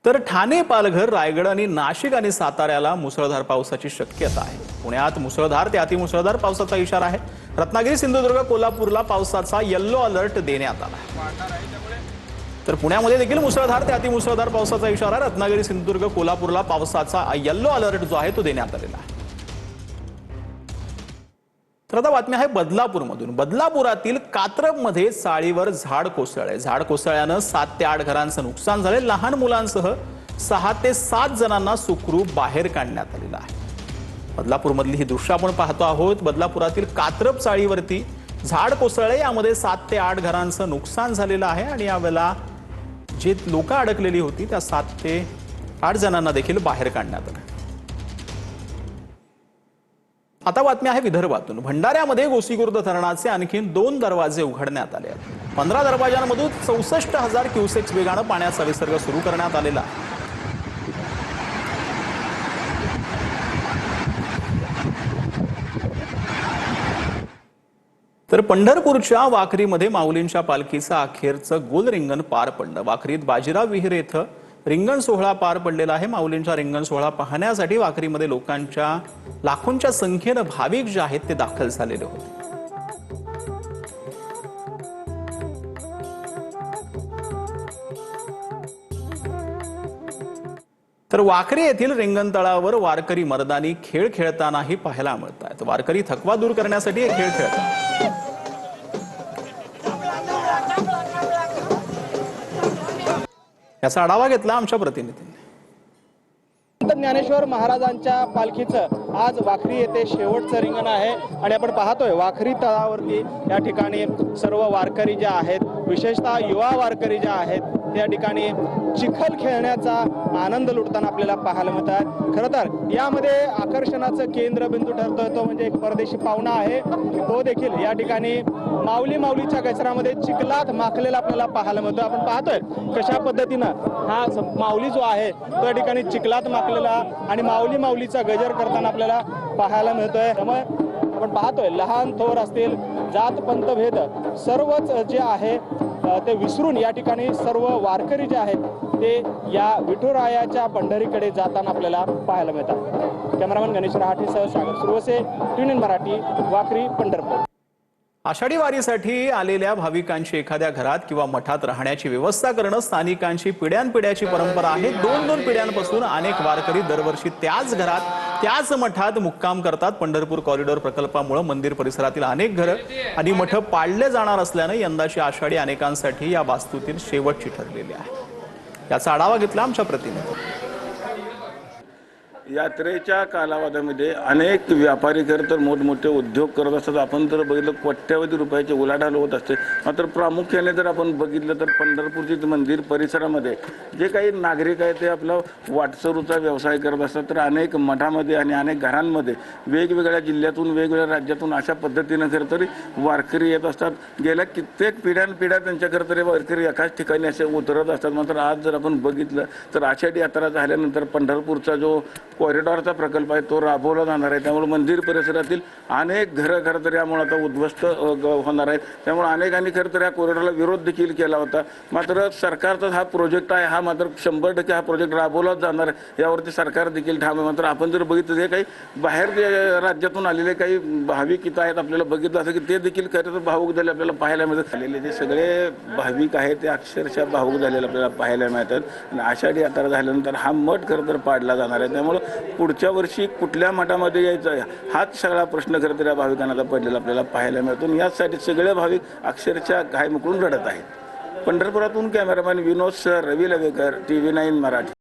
तर ठाणे, पालघर, रायगड आणि नाशिक आणि साताऱ्याला मुसळधार पावसाची शक्यता आहे। पुण्यात मुसळधार ते अतिमुसळधार पावसाचा इशारा आहे। रत्नागिरी, सिंधुदुर्ग, कोल्हापूरला पावसाचा येलो अलर्ट देण्यात आला आहे। तर पुण्यामध्ये देखील मुसळधार ते अतिमुसळधार पावसाचा इशारा, रत्नागिरी, सिंधुदुर्ग, कोल्हापूरला पावसाचा येलो अलर्ट जो आहे तो देण्यात आलेला आहे। तर आता बातमी आहे बदलापूरमधून। बदलापुरातील कात्रपमध्ये साळीवर झाड कोसळले। झाड कोसळल्याने 7 ते 8 घरांचं नुकसान झाले। लहान मुलांसह 6 ते 7 जणांना सुखरूप बाहेर काढण्यात आलेलं आहे। बदलापूरमधली ही दृश्य आपण पाहतो आहोत। बदलापुरातील कात्रप चाळीवरती झाड कोसळले, यामध्ये 7 ते 8 घरांचं नुकसान झालेलं आहे आणि यावेळेला जे लोक अडकलेली होती त्या 7 ते 8 जणांना देखील बाहेर काढण्यात आलं। आता बातमी आहे विदर्भातून। भंडाऱ्यामध्ये गोसीखुर्द धरणाचे आणखी 2 दरवाजे उघडण्यात आले आहेत। 15 दरवाजांमधून 64,000 क्युसेक्स वेगाने पाण्याचा विसर्ग सुरू करण्यात आलेला आहे। तर पंढरपूरच्या वाखरीमध्ये माऊलींच्या पालखीचं अखेरचं गोल रिंगण पार पडलं। वाखरीत बाजीराव विहीर येथे रिंगण सोहळा पार पडलेला आहे। माऊलींचा रिंगण सोहळा पाहण्यासाठी वाखरीमध्ये लाखोंच्या संख्येने भाविक जे आहेत ते दाखल झालेले होते। तर वाखरी येथील रिंगण तळावर वारकरी मर्दानी खेळ खेळतानाही पाहायला मिळत आहेत। वारकरी थकवा दूर करण्यासाठी हे खेळ खेळतात। याचा आढावा घेतला आमच्या प्रतिनिधींनी। ज्ञानेश्वर महाराजांच्या पालखीचं आज वाखरी येथे शेवटचं रिंगण आहे आणि आपण पाहतोय वाखरी तळावरती या ठिकाणी सर्व वारकरी जे आहेत, विशेषतः युवा वारकरी जे आहेत, त्या ठिकाणी चिखल खेळण्याचा आनंद लुटताना आपल्याला पाहायला मिळतात। खरं तर यामध्ये आकर्षणाचं केंद्रबिंदू ठरतोय तो म्हणजे एक परदेशी पाहुणा आहे, तो देखील या ठिकाणी माऊलीच्या गजरामध्ये चिखलात माखलेला आपल्याला पाहायला मिळतो। आपण पाहतोय कशा पद्धतीनं हा माऊली जो आहे तो या ठिकाणी चिखलात माखलेला आणि माऊलीचा गजर करताना आपल्याला पाहायला मिळतोय। त्यामुळे आपण पाहतोय लहान थोर असतील, जात पंथ भेद सर्वच जे आहे ते विसरून या ठिकाणी सर्व वारकरी जे आहेत ते या विठुरायाच्या पंढरीकडे जाताना आपल्याला पाहायला मिळतात। कॅमेरामन गणेश रहाटेसह सागर सुरवसे, ट्यून इन मराठी, वाखरी, पंढरपूर। आषाढी वारीसाठी आलेल्या भाविकांची एखाद्या घरात किंवा मठात राहण्याची व्यवस्था करणं स्थानिकांची पिढ्यानपिढ्याची परंपरा आहे। 2-2 पिढ्यांपासून अनेक वारकरी दरवर्षी त्याच घरात त्याच मठात मुक्काम करतात। पंढरपूर कॉरिडॉर प्रकल्पामुळे मंदिर परिसरातील अनेक घरं आणि मठ पाडले जाणार असल्याने यंदाची आषाढी अनेकांसाठी या वास्तूतील शेवटची ठरलेली आहे। याचा आढावा घेतला आमच्या प्रतिनिधींनी। यात्रेच्या कालावधीमध्ये अनेक व्यापारी तर मोठमोठे उद्योग करत असतात। आपण जर बघितलं कोट्यावधी रुपयाचे उलाढाल होत असते। मात्र प्रामुख्याने जर आपण बघितलं तर पंढरपूरचे मंदिर परिसरामध्ये जे काही नागरिक आहेत ते आपला वाटसरूचा व्यवसाय करत असतात। तर अनेक मठामध्ये आणि अनेक घरांमध्ये वेगवेगळ्या जिल्ह्यातून वेगवेगळ्या राज्यातून अशा पद्धतीनं खरं तरी वारकरी येत असतात। गेल्या कित्येक पिढ्यानपिढ्या त्यांच्या खरं तरी वारकरी एकाच ठिकाणी असे उतरत असतात। मात्र आज जर आपण बघितलं तर आषाढी यात्रा झाल्यानंतर पंढरपूरचा जो कॉरिडॉरचा प्रकल्प आहे तो राबवला जाणार आहे। त्यामुळे मंदिर परिसरातील अनेक घरं खरं तर यामुळे आता उद्ध्वस्त होणार आहेत। त्यामुळे अनेकांनी खरं तर या कॉरिडॉरला विरोध देखील केला होता। मात्र सरकारचा हा प्रोजेक्ट आहे, हा मात्र 100% हा प्रोजेक्ट राबवलाच जाणार आहे, यावरती सरकार देखील ठाम आहे। मात्र आपण जर बघितलं जे काही बाहेर राज्यातून आलेले काही भाविक इथं आहेत, आपल्याला बघितलं असं की ते देखील खरं तर भावुक झाले आपल्याला पाहायला मिळत। आलेले जे सगळे भाविक आहेत ते अक्षरशः भावुक झालेले आपल्याला पाहायला मिळतात। आणि आषाढी यात्रा झाल्यानंतर हा मठ खरं तर पाडला जाणार आहे। त्यामुळे पुढच्या वर्षी कुठल्या मठामध्ये यायचं हाच सगळा प्रश्न खरं तर या भाविकांना पडलेला आपल्याला पाहायला मिळतो। यासाठी सगळे भाविक अक्षरशः घाय मुकळून रडत आहेत। पंढरपुरातून कॅमेरामॅन विनोद सर, रवी लवेकर, TV9 मराठी।